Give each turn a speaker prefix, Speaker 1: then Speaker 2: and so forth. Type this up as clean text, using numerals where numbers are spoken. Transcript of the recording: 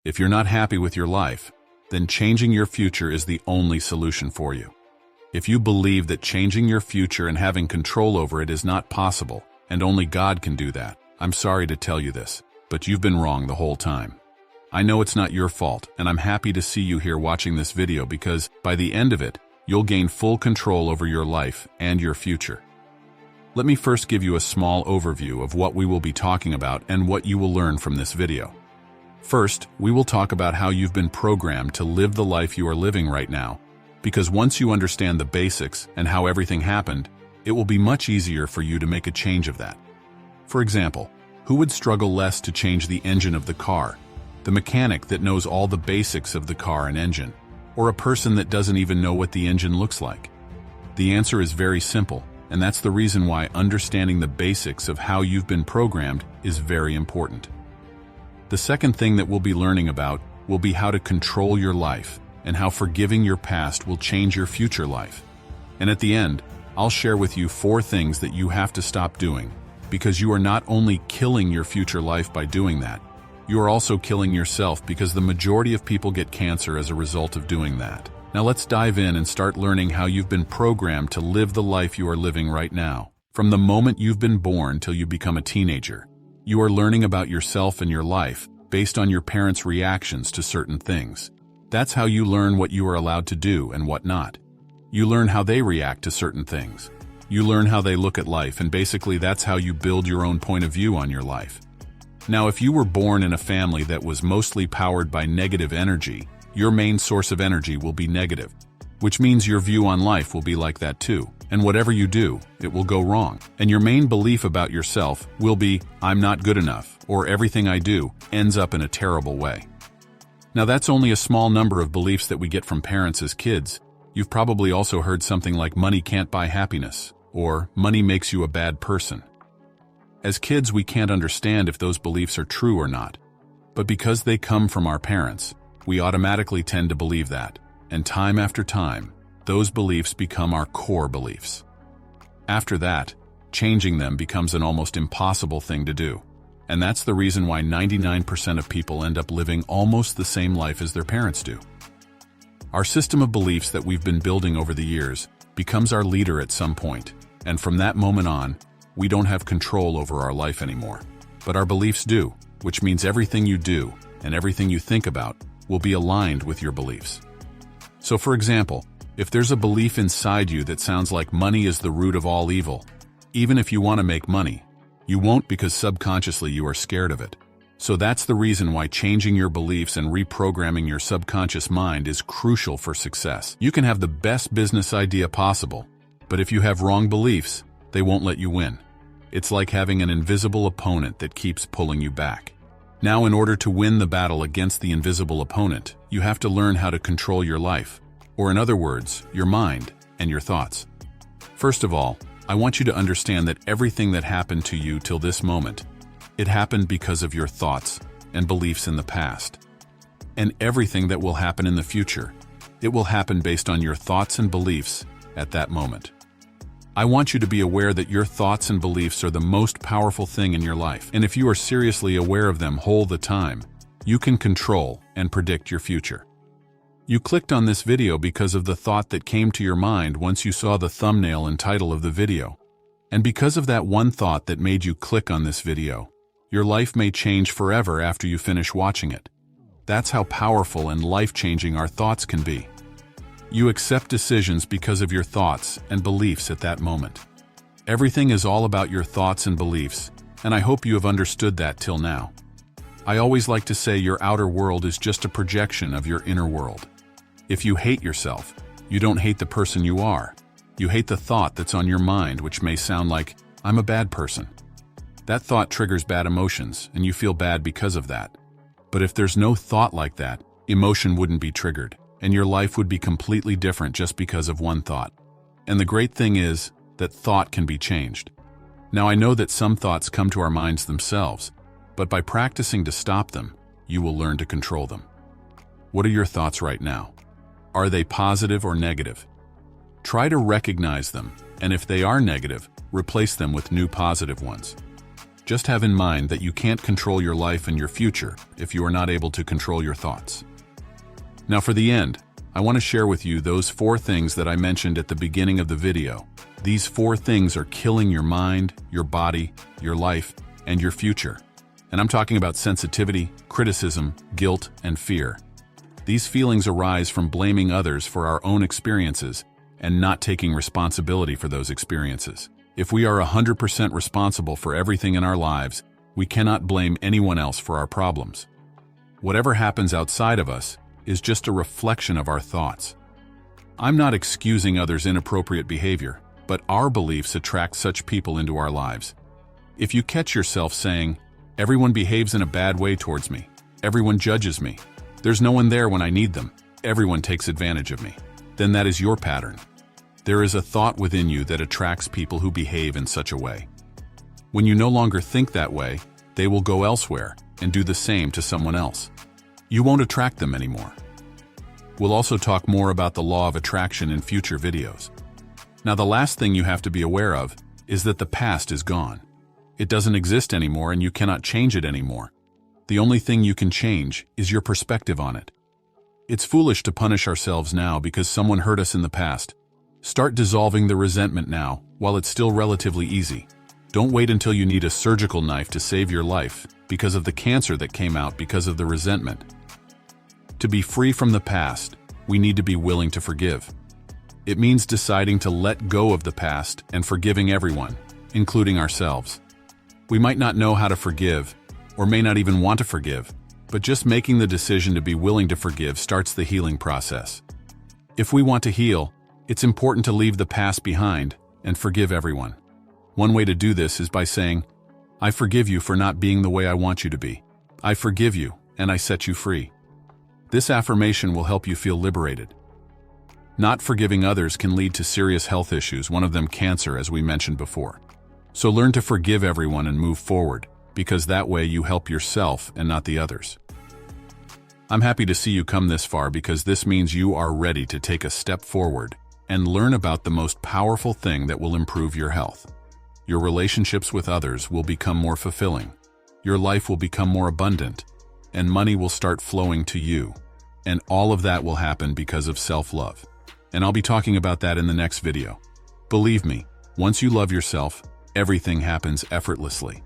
Speaker 1: If you're not happy with your life, then changing your future is the only solution for you. If you believe that changing your future and having control over it is not possible, and only God can do that, I'm sorry to tell you this, but you've been wrong the whole time. I know it's not your fault, and I'm happy to see you here watching this video because, by the end of it, you'll gain full control over your life and your future. Let me first give you a small overview of what we will be talking about and what you will learn from this video. First, we will talk about how you've been programmed to live the life you are living right now, because once you understand the basics and how everything happened, it will be much easier for you to make a change of that. For example, who would struggle less to change the engine of the car? The mechanic that knows all the basics of the car and engine, or a person that doesn't even know what the engine looks like? The answer is very simple, and that's the reason why understanding the basics of how you've been programmed is very important. The second thing that we'll be learning about will be how to control your life and how forgiving your past will change your future life. And at the end, I'll share with you 4 things that you have to stop doing, because you are not only killing your future life by doing that, you are also killing yourself because the majority of people get cancer as a result of doing that. Now let's dive in and start learning how you've been programmed to live the life you are living right now. From the moment you've been born till you become a teenager, you are learning about yourself and your life based on your parents' reactions to certain things. That's how you learn what you are allowed to do and what not. You learn how they react to certain things. You learn how they look at life, and basically that's how you build your own point of view on your life. Now, if you were born in a family that was mostly powered by negative energy, your main source of energy will be negative, which means your view on life will be like that too. And whatever you do, it will go wrong. And your main belief about yourself will be, I'm not good enough, or everything I do ends up in a terrible way. Now that's only a small number of beliefs that we get from parents as kids. You've probably also heard something like money can't buy happiness, or money makes you a bad person. As kids, we can't understand if those beliefs are true or not. But because they come from our parents, we automatically tend to believe that. And time after time, those beliefs become our core beliefs. After that, changing them becomes an almost impossible thing to do. And that's the reason why 99% of people end up living almost the same life as their parents do. Our system of beliefs that we've been building over the years becomes our leader at some point, and from that moment on, we don't have control over our life anymore. But our beliefs do, which means everything you do and everything you think about will be aligned with your beliefs. So for example, if there's a belief inside you that sounds like money is the root of all evil, even if you want to make money, you won't because subconsciously you are scared of it. So that's the reason why changing your beliefs and reprogramming your subconscious mind is crucial for success. You can have the best business idea possible, but if you have wrong beliefs, they won't let you win. It's like having an invisible opponent that keeps pulling you back. Now, in order to win the battle against the invisible opponent, you have to learn how to control your life, or in other words, your mind and your thoughts. First of all, I want you to understand that everything that happened to you till this moment, it happened because of your thoughts and beliefs in the past. And everything that will happen in the future, it will happen based on your thoughts and beliefs at that moment. I want you to be aware that your thoughts and beliefs are the most powerful thing in your life, and if you are seriously aware of them all the time, you can control and predict your future. You clicked on this video because of the thought that came to your mind once you saw the thumbnail and title of the video. And because of that one thought that made you click on this video, your life may change forever after you finish watching it. That's how powerful and life-changing our thoughts can be. You accept decisions because of your thoughts and beliefs at that moment. Everything is all about your thoughts and beliefs, and I hope you have understood that till now. I always like to say your outer world is just a projection of your inner world. If you hate yourself, you don't hate the person you are. You hate the thought that's on your mind, which may sound like, I'm a bad person. That thought triggers bad emotions, and you feel bad because of that. But if there's no thought like that, emotion wouldn't be triggered, and your life would be completely different just because of one thought. And the great thing is that thought can be changed. Now I know that some thoughts come to our minds themselves, but by practicing to stop them, you will learn to control them. What are your thoughts right now? Are they positive or negative? Try to recognize them, and if they are negative, replace them with new positive ones. Just have in mind that you can't control your life and your future if you are not able to control your thoughts. Now for the end, I want to share with you those 4 things that I mentioned at the beginning of the video. These 4 things are killing your mind, your body, your life, and your future. And I'm talking about sensitivity, criticism, guilt, and fear. These feelings arise from blaming others for our own experiences and not taking responsibility for those experiences. If we are 100% responsible for everything in our lives, we cannot blame anyone else for our problems. Whatever happens outside of us is just a reflection of our thoughts. I'm not excusing others' inappropriate behavior, but our beliefs attract such people into our lives. If you catch yourself saying, "Everyone behaves in a bad way towards me. Everyone judges me. There's no one there when I need them. Everyone takes advantage of me," then that is your pattern. There is a thought within you that attracts people who behave in such a way. When you no longer think that way, they will go elsewhere and do the same to someone else. You won't attract them anymore. We'll also talk more about the law of attraction in future videos. Now, the last thing you have to be aware of is that the past is gone. It doesn't exist anymore and you cannot change it anymore. The only thing you can change is your perspective on it. It's foolish to punish ourselves now because someone hurt us in the past. Start dissolving the resentment now, while it's still relatively easy. Don't wait until you need a surgical knife to save your life because of the cancer that came out because of the resentment. To be free from the past, we need to be willing to forgive. It means deciding to let go of the past and forgiving everyone, including ourselves. We might not know how to forgive, or may not even want to forgive, but just making the decision to be willing to forgive starts the healing process. If we want to heal, it's important to leave the past behind and forgive everyone. One way to do this is by saying, "I forgive you for not being the way I want you to be. I forgive you, and I set you free." This affirmation will help you feel liberated. Not forgiving others can lead to serious health issues, one of them cancer, as we mentioned before. So learn to forgive everyone and move forward, because that way you help yourself and not the others. I'm happy to see you come this far because this means you are ready to take a step forward and learn about the most powerful thing that will improve your health. Your relationships with others will become more fulfilling. Your life will become more abundant, and money will start flowing to you. And all of that will happen because of self-love. And I'll be talking about that in the next video. Believe me, once you love yourself, everything happens effortlessly.